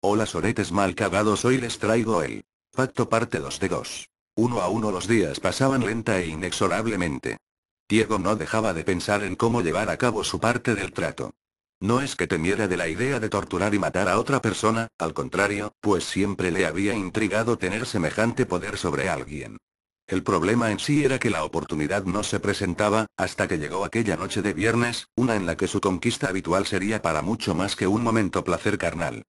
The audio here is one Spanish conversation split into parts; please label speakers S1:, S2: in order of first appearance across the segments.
S1: Hola soretes mal cagados, hoy les traigo el pacto parte 2 de 2. Uno a uno los días pasaban lenta e inexorablemente. Diego no dejaba de pensar en cómo llevar a cabo su parte del trato. No es que temiera de la idea de torturar y matar a otra persona, al contrario, pues siempre le había intrigado tener semejante poder sobre alguien. El problema en sí era que la oportunidad no se presentaba, hasta que llegó aquella noche de viernes, una en la que su conquista habitual sería para mucho más que un momento placer carnal.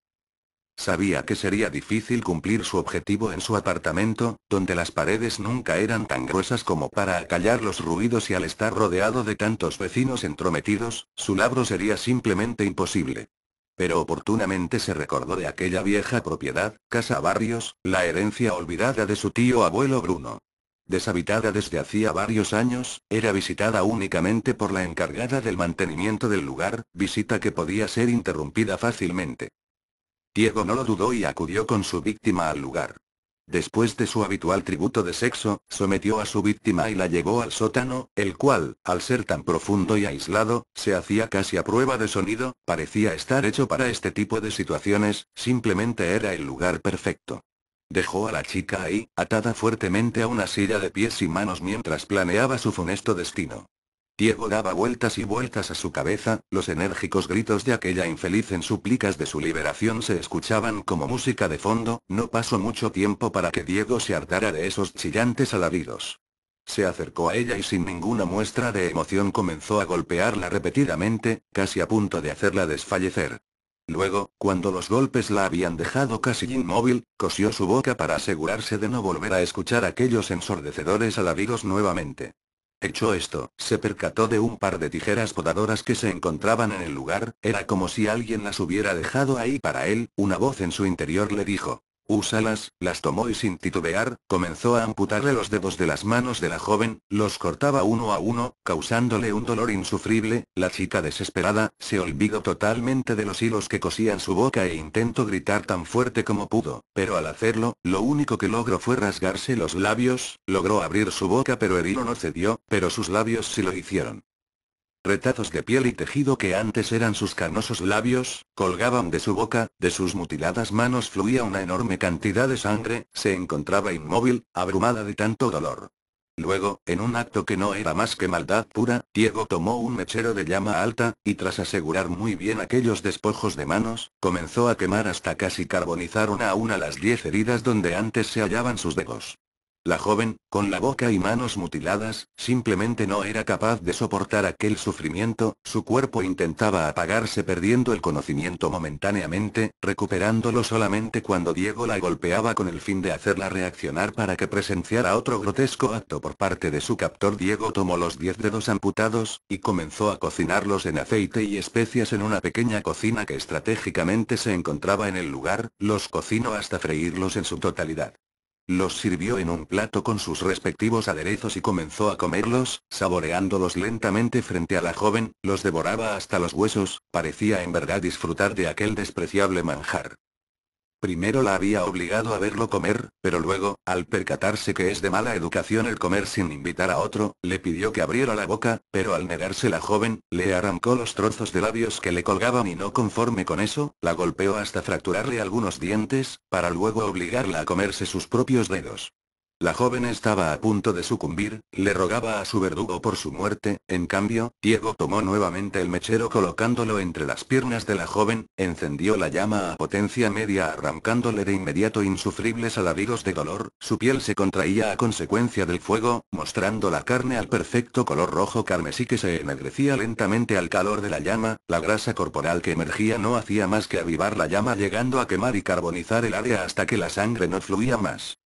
S1: Sabía que sería difícil cumplir su objetivo en su apartamento, donde las paredes nunca eran tan gruesas como para acallar los ruidos y al estar rodeado de tantos vecinos entrometidos, su labro sería simplemente imposible. Pero oportunamente se recordó de aquella vieja propiedad, Casa Barrios, la herencia olvidada de su tío abuelo Bruno. Deshabitada desde hacía varios años, era visitada únicamente por la encargada del mantenimiento del lugar, visita que podía ser interrumpida fácilmente. Diego no lo dudó y acudió con su víctima al lugar. Después de su habitual tributo de sexo, sometió a su víctima y la llevó al sótano, el cual, al ser tan profundo y aislado, se hacía casi a prueba de sonido, parecía estar hecho para este tipo de situaciones, simplemente era el lugar perfecto. Dejó a la chica ahí, atada fuertemente a una silla de pies y manos mientras planeaba su funesto destino. Diego daba vueltas y vueltas a su cabeza, los enérgicos gritos de aquella infeliz en súplicas de su liberación se escuchaban como música de fondo, no pasó mucho tiempo para que Diego se hartara de esos chillantes alaridos. Se acercó a ella y sin ninguna muestra de emoción comenzó a golpearla repetidamente, casi a punto de hacerla desfallecer. Luego, cuando los golpes la habían dejado casi inmóvil, cosió su boca para asegurarse de no volver a escuchar aquellos ensordecedores alaridos nuevamente. Hecho esto, se percató de un par de tijeras podadoras que se encontraban en el lugar, era como si alguien las hubiera dejado ahí para él, una voz en su interior le dijo: úsalas, las tomó y sin titubear, comenzó a amputarle los dedos de las manos de la joven, los cortaba uno a uno, causándole un dolor insufrible. La chica desesperada, se olvidó totalmente de los hilos que cosían su boca e intentó gritar tan fuerte como pudo, pero al hacerlo, lo único que logró fue rasgarse los labios, logró abrir su boca pero el hilo no cedió, pero sus labios sí lo hicieron. Retazos de piel y tejido que antes eran sus carnosos labios, colgaban de su boca, de sus mutiladas manos fluía una enorme cantidad de sangre, se encontraba inmóvil, abrumada de tanto dolor. Luego, en un acto que no era más que maldad pura, Diego tomó un mechero de llama alta, y tras asegurar muy bien aquellos despojos de manos, comenzó a quemar hasta casi carbonizar una a una las 10 heridas donde antes se hallaban sus dedos. La joven, con la boca y manos mutiladas, simplemente no era capaz de soportar aquel sufrimiento, su cuerpo intentaba apagarse perdiendo el conocimiento momentáneamente, recuperándolo solamente cuando Diego la golpeaba con el fin de hacerla reaccionar para que presenciara otro grotesco acto por parte de su captor. Diego tomó los 10 dedos amputados, y comenzó a cocinarlos en aceite y especias en una pequeña cocina que estratégicamente se encontraba en el lugar, los cocinó hasta freírlos en su totalidad. Los sirvió en un plato con sus respectivos aderezos y comenzó a comerlos, saboreándolos lentamente frente a la joven, los devoraba hasta los huesos, parecía en verdad disfrutar de aquel despreciable manjar. Primero la había obligado a verlo comer, pero luego, al percatarse que es de mala educación el comer sin invitar a otro, le pidió que abriera la boca, pero al negarse la joven, le arrancó los trozos de labios que le colgaban y no conforme con eso, la golpeó hasta fracturarle algunos dientes, para luego obligarla a comerse sus propios dedos. La joven estaba a punto de sucumbir, le rogaba a su verdugo por su muerte, en cambio, Diego tomó nuevamente el mechero colocándolo entre las piernas de la joven, encendió la llama a potencia media arrancándole de inmediato insufribles alaridos de dolor, su piel se contraía a consecuencia del fuego, mostrando la carne al perfecto color rojo carmesí que se ennegrecía lentamente al calor de la llama, la grasa corporal que emergía no hacía más que avivar la llama llegando a quemar y carbonizar el área hasta que la sangre no fluía más.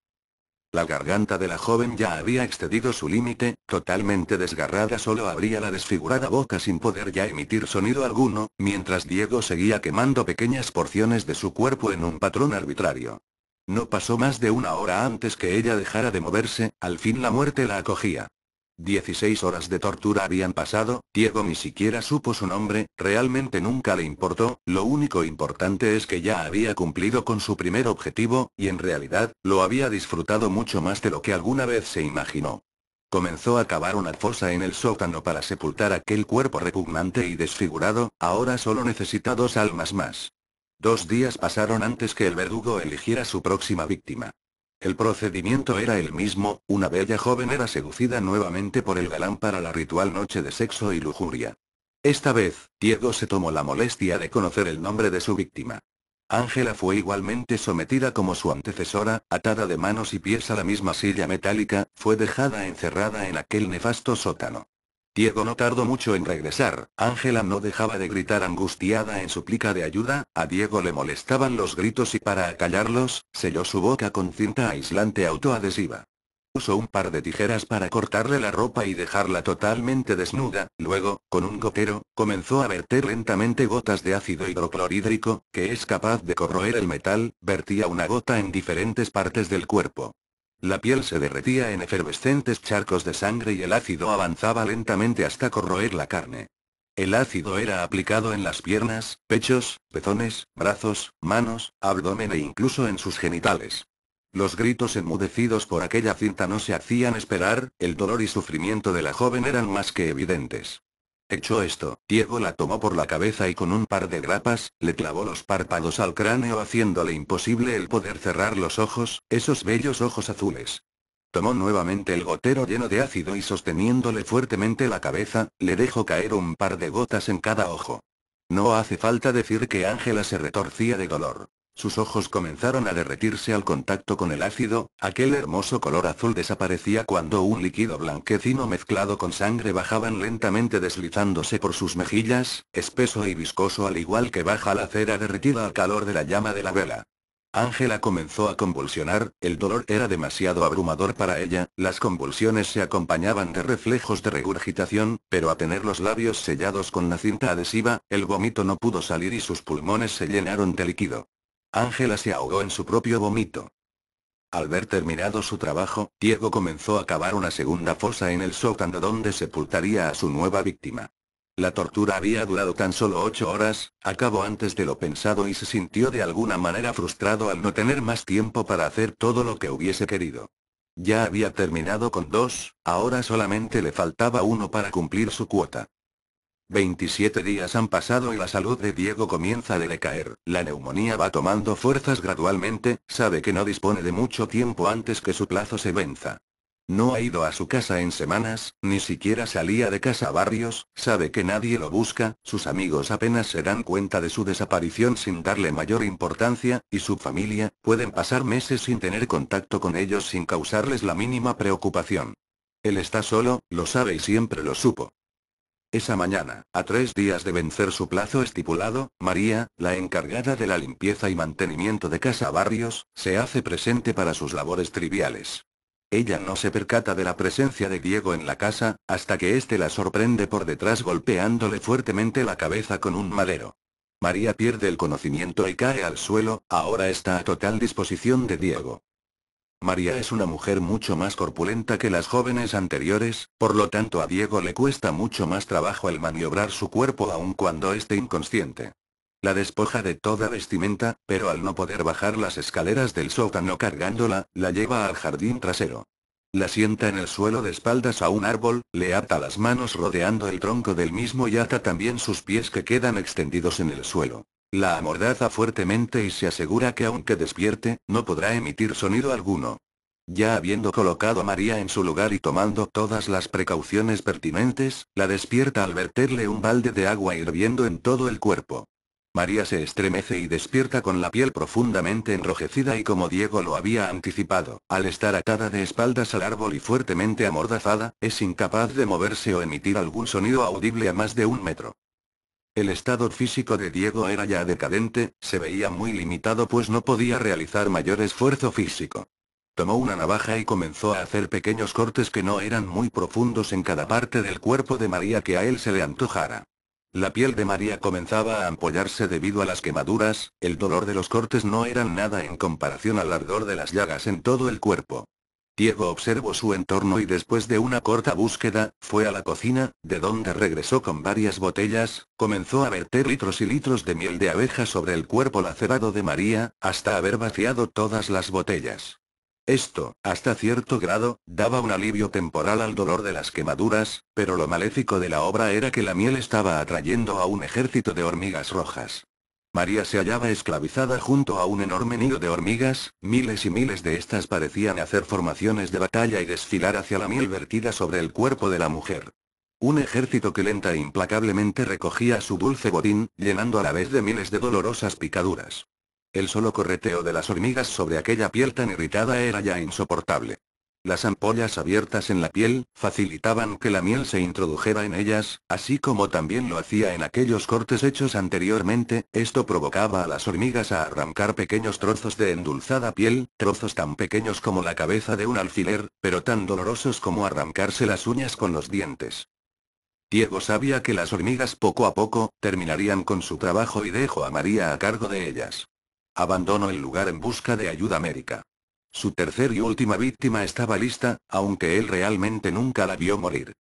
S1: La garganta de la joven ya había excedido su límite, totalmente desgarrada solo abría la desfigurada boca sin poder ya emitir sonido alguno, mientras Diego seguía quemando pequeñas porciones de su cuerpo en un patrón arbitrario. No pasó más de una hora antes que ella dejara de moverse, al fin la muerte la acogía. 16 horas de tortura habían pasado, Diego ni siquiera supo su nombre, realmente nunca le importó, lo único importante es que ya había cumplido con su primer objetivo, y en realidad, lo había disfrutado mucho más de lo que alguna vez se imaginó. Comenzó a cavar una fosa en el sótano para sepultar aquel cuerpo repugnante y desfigurado, ahora solo necesita 2 almas más. 2 días pasaron antes que el verdugo eligiera su próxima víctima. El procedimiento era el mismo, una bella joven era seducida nuevamente por el galán para la ritual noche de sexo y lujuria. Esta vez, Diego se tomó la molestia de conocer el nombre de su víctima. Ángela fue igualmente sometida como su antecesora, atada de manos y pies a la misma silla metálica, fue dejada encerrada en aquel nefasto sótano. Diego no tardó mucho en regresar, Ángela no dejaba de gritar angustiada en súplica de ayuda, a Diego le molestaban los gritos y para acallarlos, selló su boca con cinta aislante autoadhesiva. Usó un par de tijeras para cortarle la ropa y dejarla totalmente desnuda, luego, con un gotero, comenzó a verter lentamente gotas de ácido hidroclorhídrico, que es capaz de corroer el metal, vertía una gota en diferentes partes del cuerpo. La piel se derretía en efervescentes charcos de sangre y el ácido avanzaba lentamente hasta corroer la carne. El ácido era aplicado en las piernas, pechos, pezones, brazos, manos, abdomen e incluso en sus genitales. Los gritos enmudecidos por aquella cinta no se hacían esperar, el dolor y sufrimiento de la joven eran más que evidentes. Hecho esto, Diego la tomó por la cabeza y con un par de grapas, le clavó los párpados al cráneo haciéndole imposible el poder cerrar los ojos, esos bellos ojos azules. Tomó nuevamente el gotero lleno de ácido y sosteniéndole fuertemente la cabeza, le dejó caer un par de gotas en cada ojo. No hace falta decir que Ángela se retorcía de dolor. Sus ojos comenzaron a derretirse al contacto con el ácido, aquel hermoso color azul desaparecía cuando un líquido blanquecino mezclado con sangre bajaban lentamente deslizándose por sus mejillas, espeso y viscoso al igual que baja la cera derretida al calor de la llama de la vela. Ángela comenzó a convulsionar, el dolor era demasiado abrumador para ella, las convulsiones se acompañaban de reflejos de regurgitación, pero a tener los labios sellados con la cinta adhesiva, el vómito no pudo salir y sus pulmones se llenaron de líquido. Ángela se ahogó en su propio vómito. Al ver terminado su trabajo, Diego comenzó a cavar una segunda fosa en el sótano donde sepultaría a su nueva víctima. La tortura había durado tan solo 8 horas, acabó antes de lo pensado y se sintió de alguna manera frustrado al no tener más tiempo para hacer todo lo que hubiese querido. Ya había terminado con 2, ahora solamente le faltaba uno para cumplir su cuota. 27 días han pasado y la salud de Diego comienza a decaer, la neumonía va tomando fuerzas gradualmente, sabe que no dispone de mucho tiempo antes que su plazo se venza. No ha ido a su casa en semanas, ni siquiera salía de casa a Barrios, sabe que nadie lo busca, sus amigos apenas se dan cuenta de su desaparición sin darle mayor importancia, y su familia, pueden pasar meses sin tener contacto con ellos sin causarles la mínima preocupación. Él está solo, lo sabe y siempre lo supo. Esa mañana, a 3 días de vencer su plazo estipulado, María, la encargada de la limpieza y mantenimiento de Casa Barrios, se hace presente para sus labores triviales. Ella no se percata de la presencia de Diego en la casa, hasta que éste la sorprende por detrás golpeándole fuertemente la cabeza con un madero. María pierde el conocimiento y cae al suelo, ahora está a total disposición de Diego. María es una mujer mucho más corpulenta que las jóvenes anteriores, por lo tanto a Diego le cuesta mucho más trabajo el maniobrar su cuerpo aun cuando esté inconsciente. La despoja de toda vestimenta, pero al no poder bajar las escaleras del sótano cargándola, la lleva al jardín trasero. La sienta en el suelo de espaldas a un árbol, le ata las manos rodeando el tronco del mismo y ata también sus pies que quedan extendidos en el suelo. La amordaza fuertemente y se asegura que aunque despierte, no podrá emitir sonido alguno. Ya habiendo colocado a María en su lugar y tomando todas las precauciones pertinentes, la despierta al verterle un balde de agua hirviendo en todo el cuerpo. María se estremece y despierta con la piel profundamente enrojecida y como Diego lo había anticipado, al estar atada de espaldas al árbol y fuertemente amordazada, es incapaz de moverse o emitir algún sonido audible a más de 1 metro. El estado físico de Diego era ya decadente, se veía muy limitado pues no podía realizar mayor esfuerzo físico. Tomó una navaja y comenzó a hacer pequeños cortes que no eran muy profundos en cada parte del cuerpo de María que a él se le antojara. La piel de María comenzaba a ampollarse debido a las quemaduras, el dolor de los cortes no eran nada en comparación al ardor de las llagas en todo el cuerpo. Diego observó su entorno y después de una corta búsqueda, fue a la cocina, de donde regresó con varias botellas, comenzó a verter litros y litros de miel de abeja sobre el cuerpo lacerado de María, hasta haber vaciado todas las botellas. Esto, hasta cierto grado, daba un alivio temporal al dolor de las quemaduras, pero lo maléfico de la obra era que la miel estaba atrayendo a un ejército de hormigas rojas. María se hallaba esclavizada junto a un enorme nido de hormigas, miles y miles de estas parecían hacer formaciones de batalla y desfilar hacia la miel vertida sobre el cuerpo de la mujer. Un ejército que lenta e implacablemente recogía su dulce botín, llenando a la vez de miles de dolorosas picaduras. El solo correteo de las hormigas sobre aquella piel tan irritada era ya insoportable. Las ampollas abiertas en la piel, facilitaban que la miel se introdujera en ellas, así como también lo hacía en aquellos cortes hechos anteriormente, esto provocaba a las hormigas a arrancar pequeños trozos de endulzada piel, trozos tan pequeños como la cabeza de un alfiler, pero tan dolorosos como arrancarse las uñas con los dientes. Diego sabía que las hormigas poco a poco, terminarían con su trabajo y dejó a María a cargo de ellas. Abandonó el lugar en busca de ayuda médica. Su tercer y última víctima estaba lista, aunque él realmente nunca la vio morir.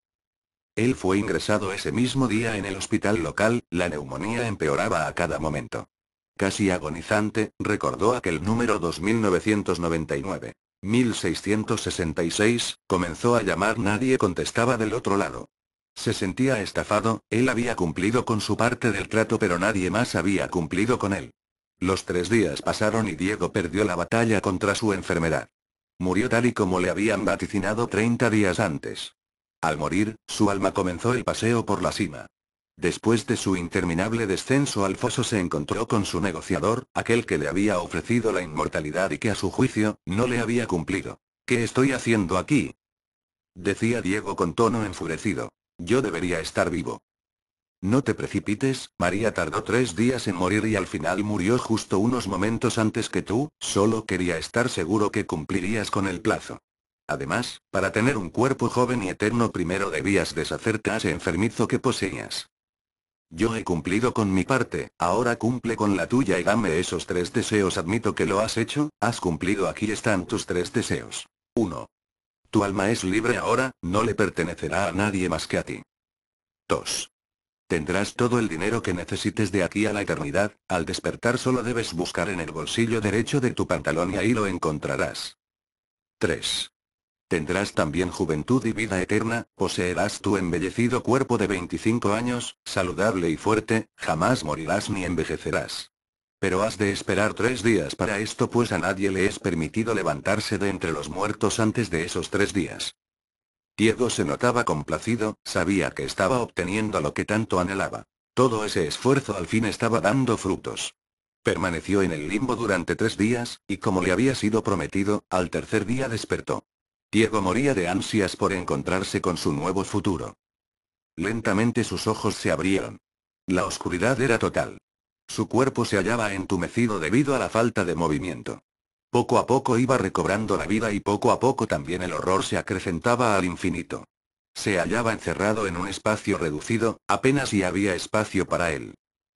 S1: Él fue ingresado ese mismo día en el hospital local, la neumonía empeoraba a cada momento. Casi agonizante, recordó aquel número 2999. 1666, comenzó a llamar, nadie contestaba del otro lado. Se sentía estafado, él había cumplido con su parte del trato pero nadie más había cumplido con él. Los 3 días pasaron y Diego perdió la batalla contra su enfermedad. Murió tal y como le habían vaticinado 30 días antes. Al morir, su alma comenzó el paseo por la cima. Después de su interminable descenso al foso se encontró con su negociador, aquel que le había ofrecido la inmortalidad y que a su juicio, no le había cumplido. ¿Qué estoy haciendo aquí?, decía Diego con tono enfurecido. Yo debería estar vivo. No te precipites, María tardó 3 días en morir y al final murió justo unos momentos antes que tú, solo quería estar seguro que cumplirías con el plazo. Además, para tener un cuerpo joven y eterno primero debías deshacerte a ese enfermizo que poseías. Yo he cumplido con mi parte, ahora cumple con la tuya y dame esos 3 deseos. Admito que lo has hecho, has cumplido. Aquí están tus 3 deseos. 1. Tu alma es libre ahora, no le pertenecerá a nadie más que a ti. 2. Tendrás todo el dinero que necesites de aquí a la eternidad, al despertar solo debes buscar en el bolsillo derecho de tu pantalón y ahí lo encontrarás. 3. Tendrás también juventud y vida eterna, poseerás tu embellecido cuerpo de 25 años, saludable y fuerte, jamás morirás ni envejecerás. Pero has de esperar 3 días para esto, pues a nadie le es permitido levantarse de entre los muertos antes de esos 3 días. Diego se notaba complacido, sabía que estaba obteniendo lo que tanto anhelaba. Todo ese esfuerzo al fin estaba dando frutos. Permaneció en el limbo durante 3 días, y como le había sido prometido, al tercer día despertó. Diego moría de ansias por encontrarse con su nuevo futuro. Lentamente sus ojos se abrieron. La oscuridad era total. Su cuerpo se hallaba entumecido debido a la falta de movimiento. Poco a poco iba recobrando la vida y poco a poco también el horror se acrecentaba al infinito. Se hallaba encerrado en un espacio reducido, apenas si había espacio para él.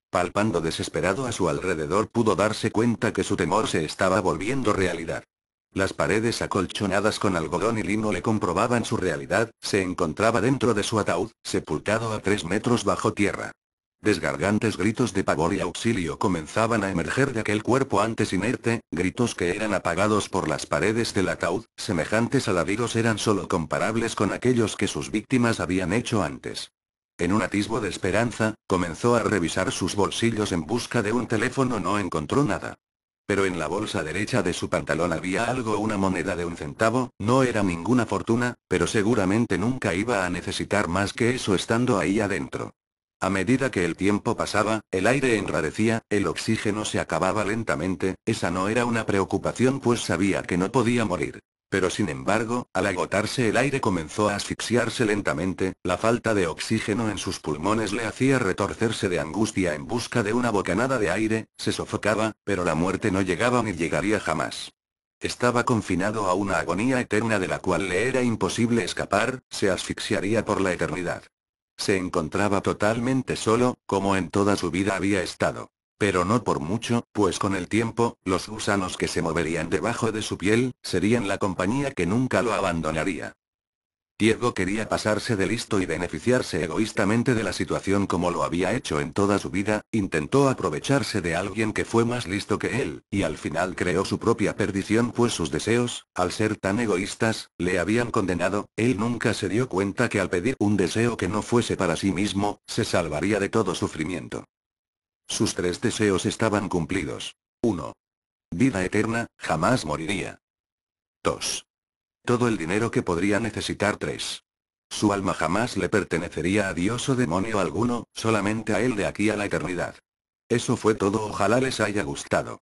S1: Palpando desesperado a su alrededor pudo darse cuenta que su temor se estaba volviendo realidad. Las paredes acolchonadas con algodón y lino le comprobaban su realidad, se encontraba dentro de su ataúd, sepultado a 3 metros bajo tierra. Desgargantes gritos de pavor y auxilio comenzaban a emerger de aquel cuerpo antes inerte, gritos que eran apagados por las paredes del ataúd, semejantes alaridos eran solo comparables con aquellos que sus víctimas habían hecho antes. En un atisbo de esperanza, comenzó a revisar sus bolsillos en busca de un teléfono, no encontró nada. Pero en la bolsa derecha de su pantalón había algo, una moneda de 1 centavo, no era ninguna fortuna, pero seguramente nunca iba a necesitar más que eso estando ahí adentro. A medida que el tiempo pasaba, el aire enrarecía, el oxígeno se acababa lentamente, esa no era una preocupación pues sabía que no podía morir. Pero sin embargo, al agotarse el aire comenzó a asfixiarse lentamente, la falta de oxígeno en sus pulmones le hacía retorcerse de angustia en busca de una bocanada de aire, se sofocaba, pero la muerte no llegaba ni llegaría jamás. Estaba confinado a una agonía eterna de la cual le era imposible escapar, se asfixiaría por la eternidad. Se encontraba totalmente solo, como en toda su vida había estado. Pero no por mucho, pues con el tiempo, los gusanos que se moverían debajo de su piel, serían la compañía que nunca lo abandonaría. Diego quería pasarse de listo y beneficiarse egoístamente de la situación como lo había hecho en toda su vida, intentó aprovecharse de alguien que fue más listo que él, y al final creó su propia perdición pues sus deseos, al ser tan egoístas, le habían condenado, él nunca se dio cuenta que al pedir un deseo que no fuese para sí mismo, se salvaría de todo sufrimiento. Sus 3 deseos estaban cumplidos. 1. Vida eterna, jamás moriría. 2. Todo el dinero que podría necesitar. 3. Su alma jamás le pertenecería a Dios o demonio alguno, solamente a él de aquí a la eternidad. Eso fue todo, ojalá les haya gustado.